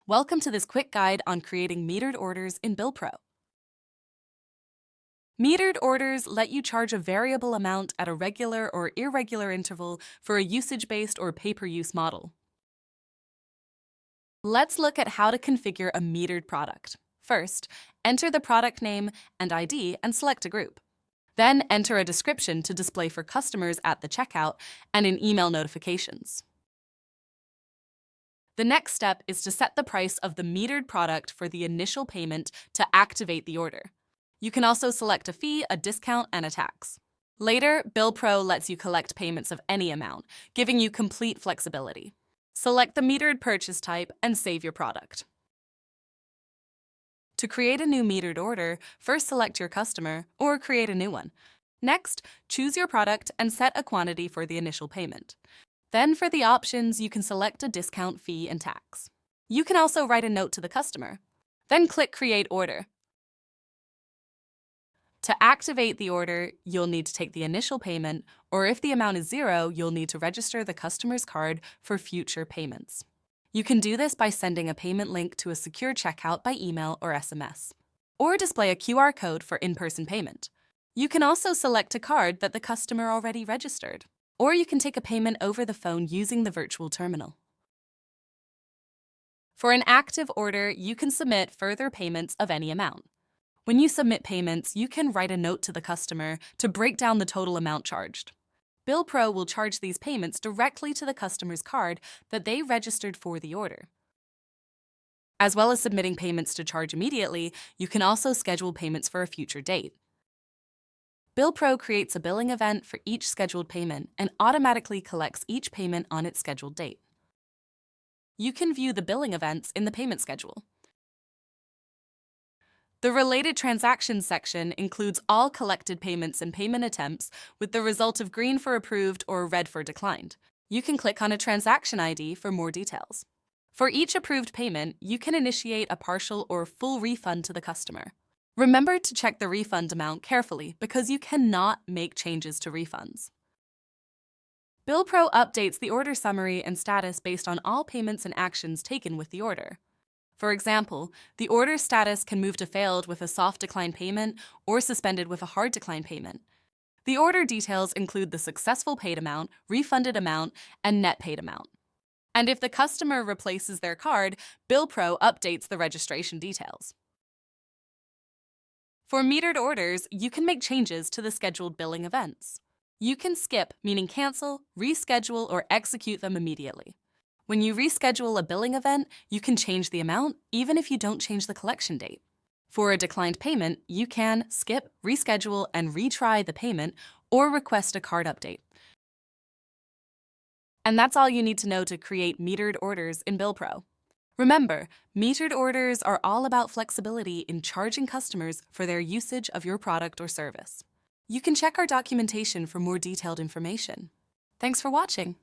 Welcome to this quick guide on creating metered orders in BillPro. Metered orders let you charge a variable amount at a regular or irregular interval for a usage-based or pay-per-use model. Let's look at how to configure a metered product. First, enter the product name and ID and select a group. Then enter a description to display for customers at the checkout and in email notifications. The next step is to set the price of the metered product for the initial payment to activate the order. You can also select a fee, a discount, and a tax. Later, BillPro lets you collect payments of any amount, giving you complete flexibility. Select the metered purchase type and save your product. To create a new metered order, first select your customer or create a new one. Next, choose your product and set a quantity for the initial payment. Then for the options, you can select a discount, fee, and tax. You can also write a note to the customer. Then click Create Order. To activate the order, you'll need to take the initial payment, or if the amount is zero, you'll need to register the customer's card for future payments. You can do this by sending a payment link to a secure checkout by email or SMS, or display a QR code for in-person payment. You can also select a card that the customer already registered, or you can take a payment over the phone using the virtual terminal. For an active order, you can submit further payments of any amount. When you submit payments, you can write a note to the customer to break down the total amount charged. BillPro will charge these payments directly to the customer's card that they registered for the order. As well as submitting payments to charge immediately, you can also schedule payments for a future date. BillPro creates a billing event for each scheduled payment and automatically collects each payment on its scheduled date. You can view the billing events in the payment schedule. The Related Transactions section includes all collected payments and payment attempts with the result of green for approved or red for declined. You can click on a transaction ID for more details. For each approved payment, you can initiate a partial or full refund to the customer. Remember to check the refund amount carefully because you cannot make changes to refunds. BillPro updates the order summary and status based on all payments and actions taken with the order. For example, the order status can move to failed with a soft decline payment or suspended with a hard decline payment. The order details include the successful paid amount, refunded amount, and net paid amount. And if the customer replaces their card, BillPro updates the registration details. For metered orders, you can make changes to the scheduled billing events. You can skip, meaning cancel, reschedule, or execute them immediately. When you reschedule a billing event, you can change the amount, even if you don't change the collection date. For a declined payment, you can skip, reschedule, and retry the payment, or request a card update. And that's all you need to know to create metered orders in BillPro. Remember, metered orders are all about flexibility in charging customers for their usage of your product or service. You can check our documentation for more detailed information. Thanks for watching.